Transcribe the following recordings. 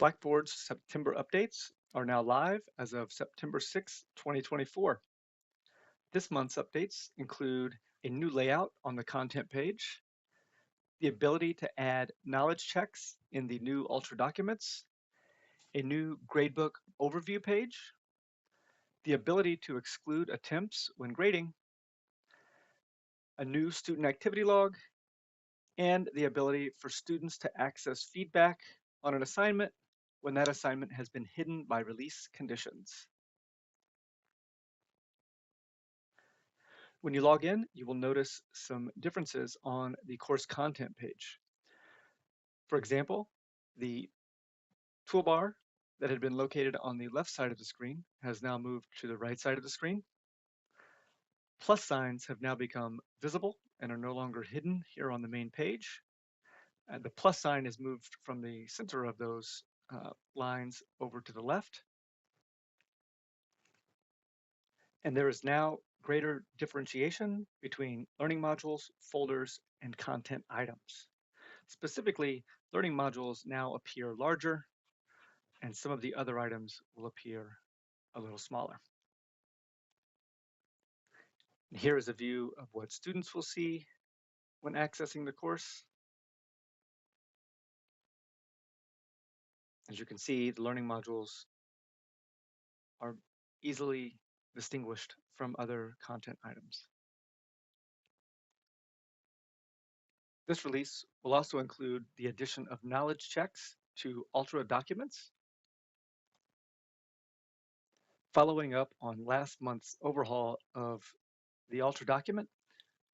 Blackboard's September updates are now live as of September 6, 2024. This month's updates include a new layout on the content page, the ability to add knowledge checks in the new Ultra documents, a new Gradebook overview page, the ability to exclude attempts when grading, a new student activity log, and the ability for students to access feedback on an assignment when that assignment has been hidden by release conditions. When you log in, you will notice some differences on the course content page. For example, the toolbar that had been located on the left side of the screen has now moved to the right side of the screen. Plus signs have now become visible and are no longer hidden here on the main page. And the plus sign is moved from the center of those lines over to the left. And there is now greater differentiation between learning modules, folders, and content items. Specifically, learning modules now appear larger, and some of the other items will appear a little smaller. And here is a view of what students will see when accessing the course. As you can see, the learning modules are easily distinguished from other content items. This release will also include the addition of knowledge checks to Ultra documents. Following up on last month's overhaul of the Ultra document,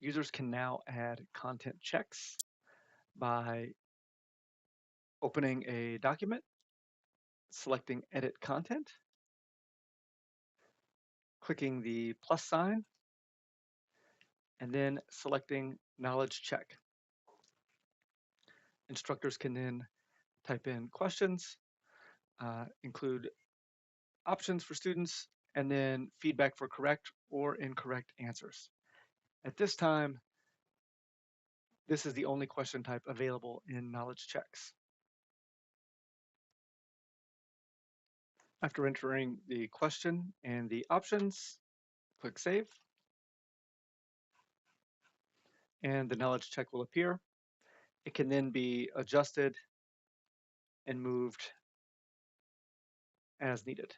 users can now add content checks by opening a document, selecting Edit Content, clicking the plus sign, and then selecting Knowledge Check. Instructors can then type in questions, include options for students, and then feedback for correct or incorrect answers. At this time, this is the only question type available in knowledge checks. After entering the question and the options, click Save, and the knowledge check will appear. It can then be adjusted and moved as needed.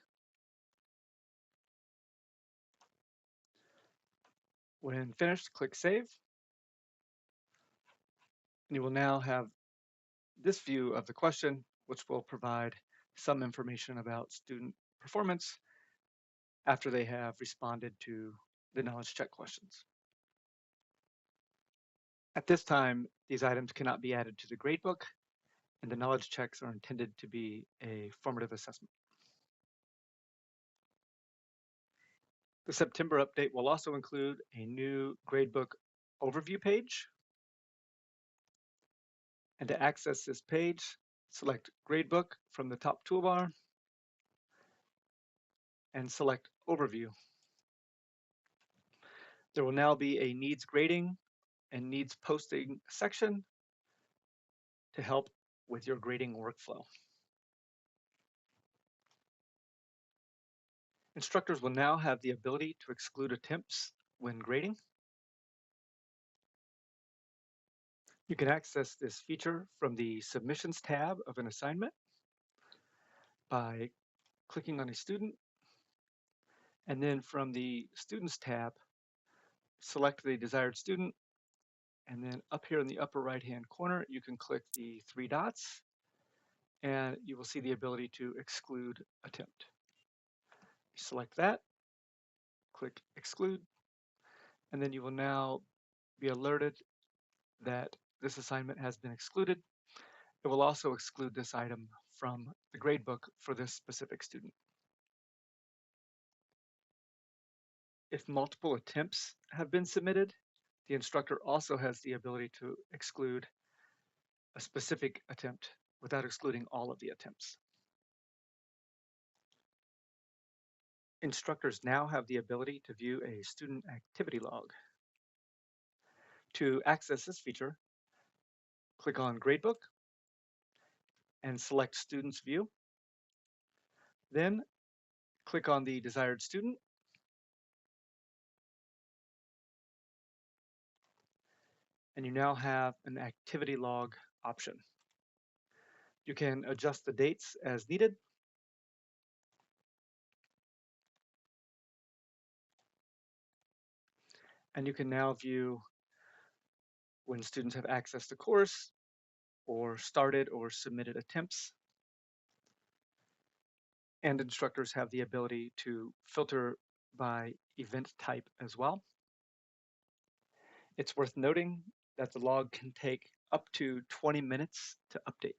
When finished, click Save, and you will now have this view of the question, which will provide some information about student performance after they have responded to the knowledge check questions. At this time, these items cannot be added to the gradebook, and the knowledge checks are intended to be a formative assessment. The September update will also include a new gradebook overview page. And to access this page, select Gradebook from the top toolbar and select Overview. There will now be a needs grading and needs posting section to help with your grading workflow. Instructors will now have the ability to exclude attempts when grading. You can access this feature from the Submissions tab of an assignment by clicking on a student, and then from the Students tab, select the desired student, and then up here in the upper right-hand corner, you can click the three dots, and you will see the ability to exclude attempt. Select that, click Exclude, and then you will now be alerted that this assignment has been excluded. It will also exclude this item from the gradebook for this specific student. If multiple attempts have been submitted, the instructor also has the ability to exclude a specific attempt without excluding all of the attempts. Instructors now have the ability to view a student activity log. To access this feature, click on Gradebook and select Students View. Then click on the desired student, and you now have an activity log option. You can adjust the dates as needed, and you can now view when students have access to course or started or submitted attempts. And instructors have the ability to filter by event type as well. It's worth noting that the log can take up to 20 minutes to update.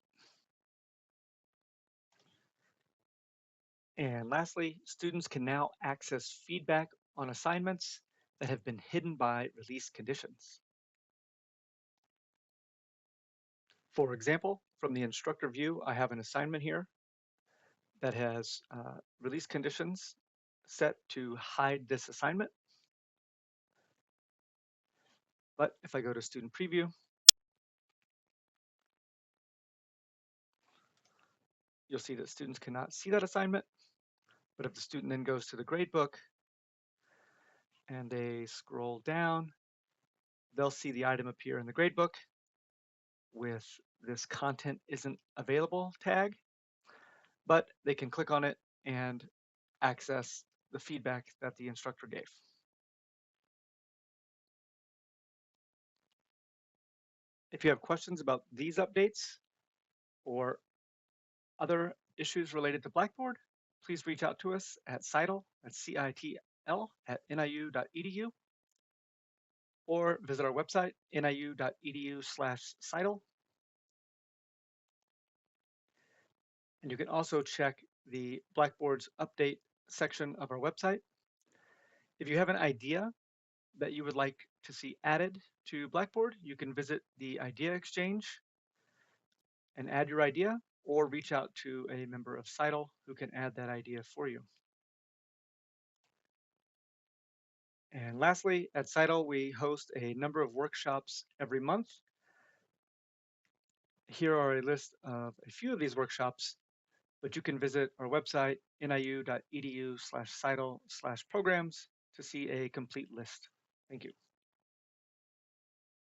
And lastly, students can now access feedback on assignments that have been hidden by release conditions. For example, from the instructor view, I have an assignment here that has release conditions set to hide this assignment. But if I go to student preview, you'll see that students cannot see that assignment. But if the student then goes to the gradebook and they scroll down, they'll see the item appear in the gradebook with this content isn't available tag, but they can click on it and access the feedback that the instructor gave. If you have questions about these updates or other issues related to Blackboard, please reach out to us at CITL, that's CITL at niu.edu, or visit our website, niu.edu/CITL. And you can also check the Blackboard's update section of our website. If you have an idea that you would like to see added to Blackboard, you can visit the Idea Exchange and add your idea, or reach out to a member of CITL who can add that idea for you. And lastly, at CITL, we host a number of workshops every month. Here are a list of a few of these workshops, but you can visit our website, niu.edu/CITL/programs to see a complete list. Thank you.